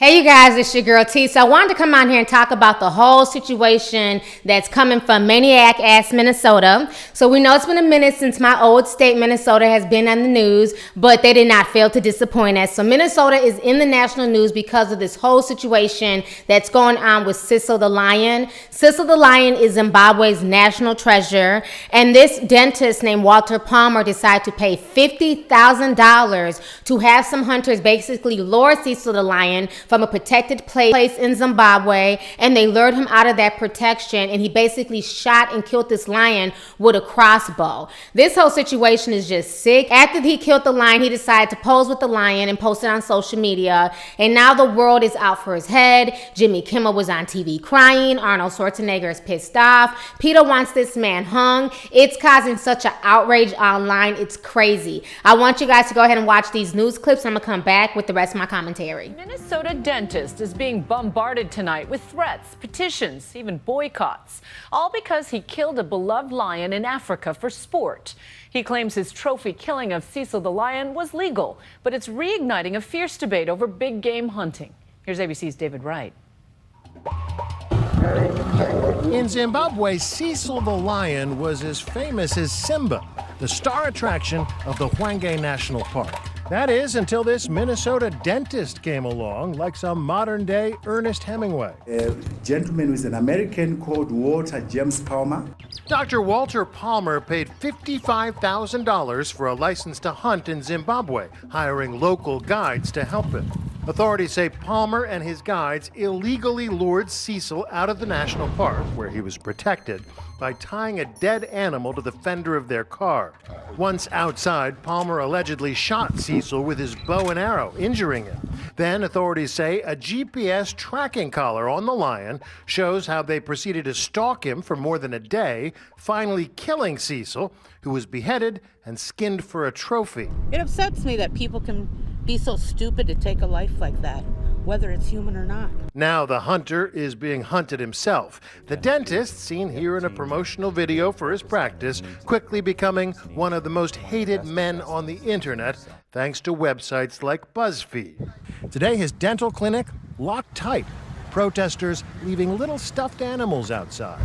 Hey you guys, it's your girl T. So I wanted to come on here and talk about the whole situation that's coming from Maniac ass Minnesota. So we know it's been a minute since my old state, Minnesota, has been on the news, but they did not fail to disappoint us. So Minnesota is in the national news because of this whole situation that's going on with Cecil the Lion. Cecil the Lion is Zimbabwe's national treasure, and this dentist named Walter Palmer decided to pay $50,000 to have some hunters basically lure Cecil the Lion from a protected place in Zimbabwe, and they lured him out of that protection, and he basically shot and killed this lion with a crossbow. This whole situation is just sick. After he killed the lion, he decided to pose with the lion and post it on social media, and now the world is out for his head. Jimmy Kimmel was on TV crying. Arnold Schwarzenegger is pissed off. PETA wants this man hung. It's causing such an outrage online. It's crazy. I want you guys to go ahead and watch these news clips. I'm gonna come back with the rest of my commentary. Minnesota dentist is being bombarded tonight with threats, petitions, even boycotts, all because he killed a beloved lion in Africa for sport. He claims his trophy killing of Cecil the Lion was legal, but it's reigniting a fierce debate over big game hunting. Here's ABC's David Wright. In Zimbabwe, Cecil the Lion was as famous as Simba, the star attraction of the Hwange National Park. That is, until this Minnesota dentist came along, like some modern-day Ernest Hemingway. A gentleman with an American called Walter James Palmer. Dr. Walter Palmer paid $55,000 for a license to hunt in Zimbabwe, hiring local guides to help him. Authorities say Palmer and his guides illegally lured Cecil out of the national park, where he was protected, by tying a dead animal to the fender of their car. Once outside, Palmer allegedly shot Cecil with his bow and arrow, injuring him. Then authorities say a GPS tracking collar on the lion shows how they proceeded to stalk him for more than a day, finally killing Cecil, who was beheaded and skinned for a trophy. It upsets me that people can be so stupid to take a life like that, whether it's human or not. Now the hunter is being hunted himself. The dentist, seen here in a promotional video for his practice, quickly becoming one of the most hated men on the internet, thanks to websites like BuzzFeed. Today, his dental clinic locked tight. Protesters leaving little stuffed animals outside.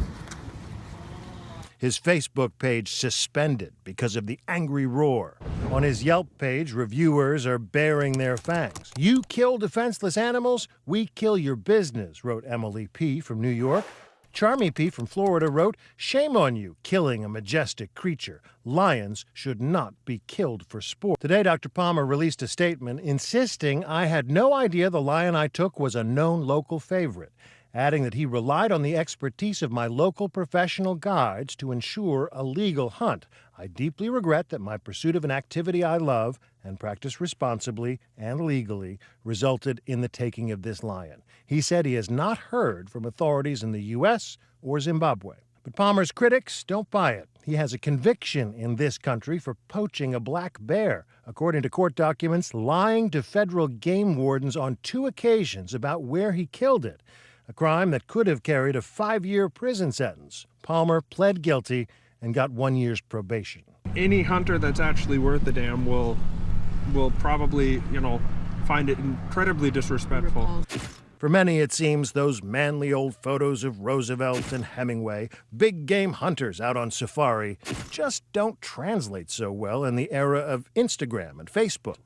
His Facebook page suspended because of the angry roar. On his Yelp page, reviewers are baring their fangs. "You kill defenseless animals, we kill your business," wrote Emily P. from New York. Charmy P. from Florida wrote, "Shame on you, killing a majestic creature. Lions should not be killed for sport." Today, Dr. Palmer released a statement insisting, "I had no idea the lion I took was a known local favorite," adding that he relied on the expertise of my local professional guides to ensure a legal hunt. "I deeply regret that my pursuit of an activity I love and practice responsibly and legally resulted in the taking of this lion." He said he has not heard from authorities in the U.S. or Zimbabwe. But Palmer's critics don't buy it. He has a conviction in this country for poaching a black bear, according to court documents, lying to federal game wardens on 2 occasions about where he killed it, a crime that could have carried a 5-year prison sentence. Palmer pled guilty and got 1 year's probation. Any hunter that's actually worth the damn will probably, find it incredibly disrespectful. For many, it seems those manly old photos of Roosevelt and Hemingway, big game hunters out on safari, just don't translate so well in the era of Instagram and Facebook.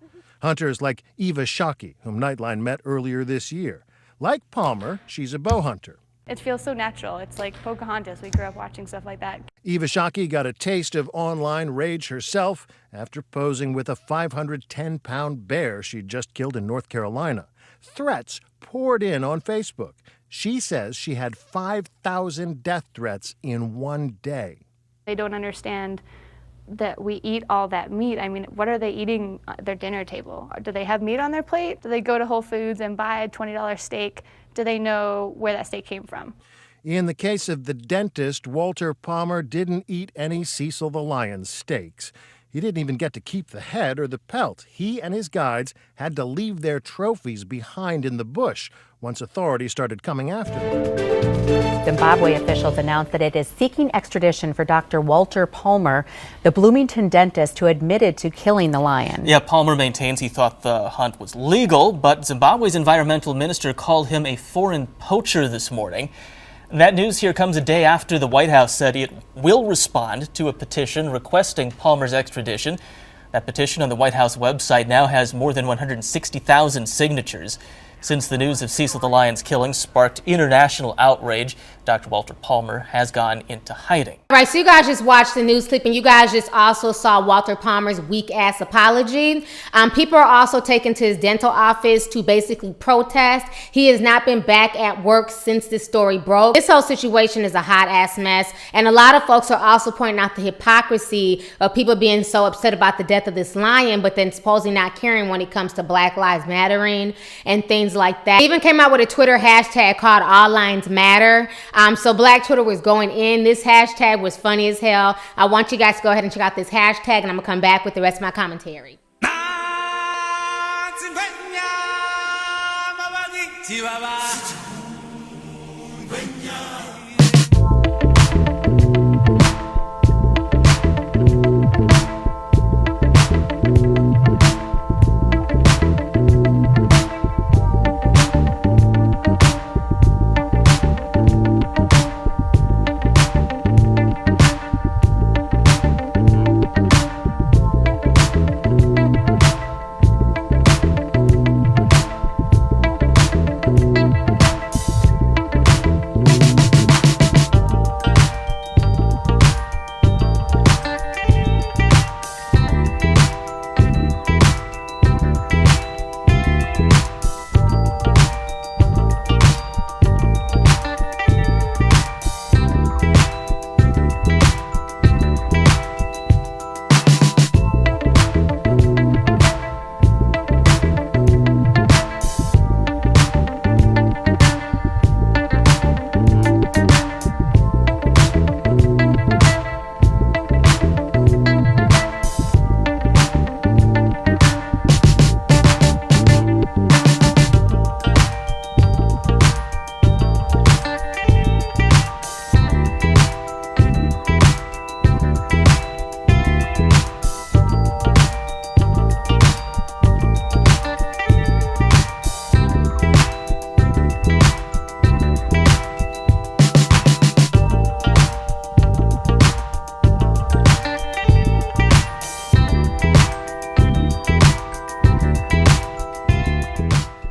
Hunters like Eva Shockey, whom Nightline met earlier this year. Like Palmer, she's a bow hunter. It feels so natural. It's like Pocahontas. We grew up watching stuff like that. Eva Shockey got a taste of online rage herself after posing with a 510-pound bear she'd just killed in North Carolina. Threats poured in on Facebook. She says she had 5,000 death threats in one day. They don't understand that we eat all that meat. I mean, what are they eating at their dinner table? Do they have meat on their plate? Do they go to Whole Foods and buy a $20 steak? Do they know where that steak came from? In the case of the dentist, Walter Palmer didn't eat any Cecil the Lion steaks. He didn't even get to keep the head or the pelt. He and his guides had to leave their trophies behind in the bush once authorities started coming after them. Zimbabwe officials announced that it is seeking extradition for Dr. Walter Palmer, the Bloomington dentist who admitted to killing the lion. Yeah, Palmer maintains he thought the hunt was legal, but Zimbabwe's environmental minister called him a foreign poacher this morning. That news here comes a day after the White House said it will respond to a petition requesting Palmer's extradition. That petition on the White House website now has more than 160,000 signatures. Since the news of Cecil the Lion's killing sparked international outrage, Dr. Walter Palmer has gone into hiding. All right, so you guys just watched the news clip, and you guys just also saw Walter Palmer's weak-ass apology. People are also taken to his dental office to basically protest. He has not been back at work since this story broke. This whole situation is a hot-ass mess, and a lot of folks are also pointing out the hypocrisy of people being so upset about the death of this lion, but then supposedly not caring when it comes to Black Lives Mattering and things like that. They even came out with a Twitter hashtag called All Lions Matter. So Black Twitter was going in. This hashtag was funny as hell. I want you guys to go ahead and check out this hashtag, and I'm gonna come back with the rest of my commentary.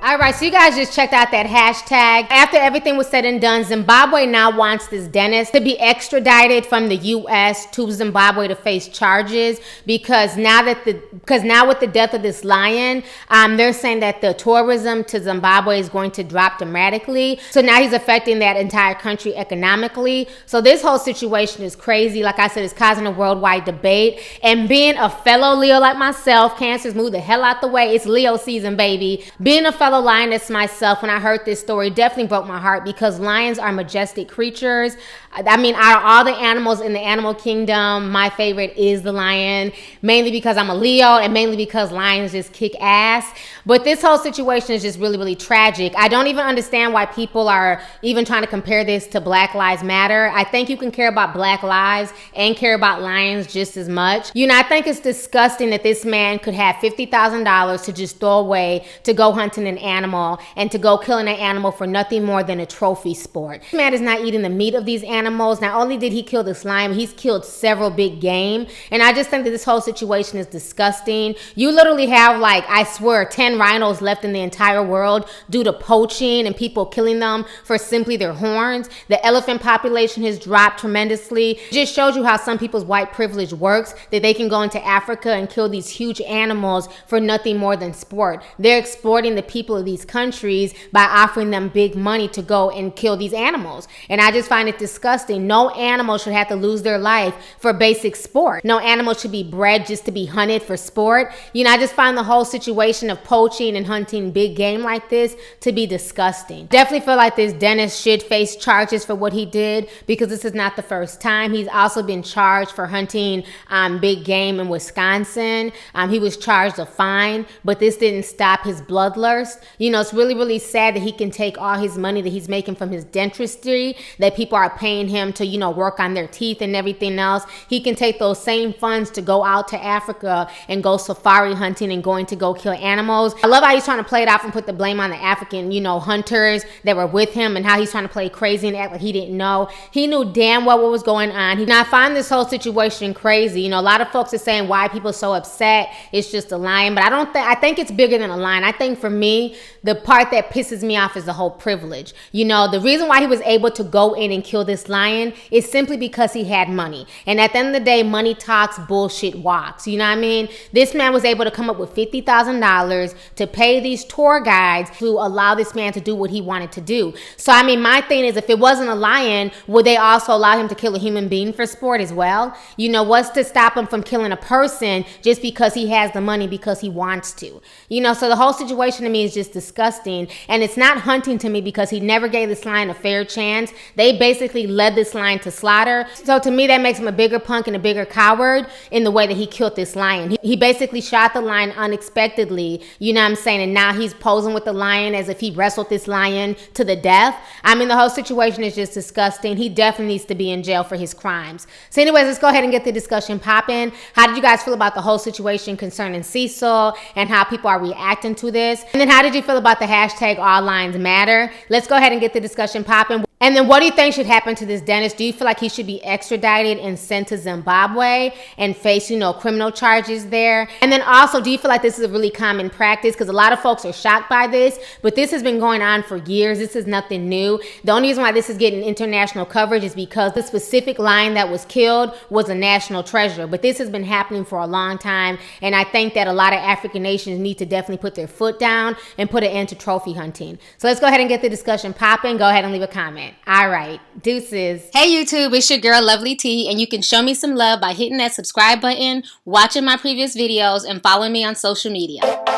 All right, so you guys just checked out that hashtag. After everything was said and done, Zimbabwe now wants this dentist to be extradited from the U.S. to Zimbabwe to face charges because now with the death of this lion, they're saying that the tourism to Zimbabwe is going to drop dramatically. So now he's affecting that entire country economically. So this whole situation is crazy. Like I said, it's causing a worldwide debate. And being a fellow Leo like myself, Cancers, move the hell out the way. It's Leo season, baby. Being a fellow lioness myself, when I heard this story, definitely broke my heart because lions are majestic creatures. I mean, out of all the animals in the animal kingdom, my favorite is the lion, mainly because I'm a Leo and mainly because lions just kick ass. But this whole situation is just really, really tragic. I don't even understand why people are even trying to compare this to Black Lives Matter. I think you can care about Black lives and care about lions just as much. You know, I think it's disgusting that this man could have $50,000 to just throw away to go hunting an animal and to go killing an animal for nothing more than a trophy sport. This man is not eating the meat of these animals. Not only did he kill this lion, he's killed several big game. And I just think that this whole situation is disgusting. You literally have, like, I swear, 10 rhinos left in the entire world due to poaching and people killing them for simply their horns. The elephant population has dropped tremendously. It just shows you how some people's white privilege works, that they can go into Africa and kill these huge animals for nothing more than sport. They're exploiting the people of these countries by offering them big money to go and kill these animals. And I just find it disgusting. No animal should have to lose their life for basic sport. No animal should be bred just to be hunted for sport. You know, I just find the whole situation of poaching and hunting big game like this to be disgusting. Definitely feel like this dentist should face charges for what he did, because this is not the first time. He's also been charged for hunting big game in Wisconsin. He was charged a fine, but this didn't stop his bloodlust. You know, it's really, really sad that he can take all his money that he's making from his dentistry, that people are paying him to, you know, work on their teeth and everything else. He can take those same funds to go out to Africa and go safari hunting and going to go kill animals. I love how he's trying to play it off and put the blame on the African, you know, hunters that were with him, and how he's trying to play crazy and act like he didn't know. He knew damn well what was going on. Now, I find this whole situation crazy. You know, a lot of folks are saying why people are so upset. It's just a lion, but I think it's bigger than a lion. I think for me, the part that pisses me off is the whole privilege. You know, the reason why he was able to go in and kill this lion is simply because he had money. And at the end of the day, money talks, bullshit walks. You know what I mean? This man was able to come up with $50,000 to pay these tour guides to allow this man to do what he wanted to do. So, I mean, my thing is, if it wasn't a lion, would they also allow him to kill a human being for sport as well? You know, what's to stop him from killing a person just because he has the money, because he wants to? You know, so the whole situation to me is just disgusting. And it's not hunting to me, because he never gave this lion a fair chance. They basically led this lion to slaughter. So to me, that makes him a bigger punk and a bigger coward in the way that he killed this lion. He basically shot the lion unexpectedly, you know what I'm saying? And now he's posing with the lion as if he wrestled this lion to the death. I mean, the whole situation is just disgusting. He definitely needs to be in jail for his crimes. So anyways, let's go ahead and get the discussion popping. How did you guys feel about the whole situation concerning Cecil and how people are reacting to this? And then how did you feel about the hashtag All Lions Matter? Let's go ahead and get the discussion popping. And then what do you think should happen to this dentist? Do you feel like he should be extradited and sent to Zimbabwe and face, you know, criminal charges there? And then also, do you feel like this is a really common practice? Because a lot of folks are shocked by this, but this has been going on for years. This is nothing new. The only reason why this is getting international coverage is because the specific lion that was killed was a national treasure. But this has been happening for a long time. And I think that a lot of African nations need to definitely put their foot down and put an end to trophy hunting. So let's go ahead and get the discussion popping. Go ahead and leave a comment. All right, deuces. Hey YouTube, it's your girl Lovely T, and you can show me some love by hitting that subscribe button, watching my previous videos, and following me on social media.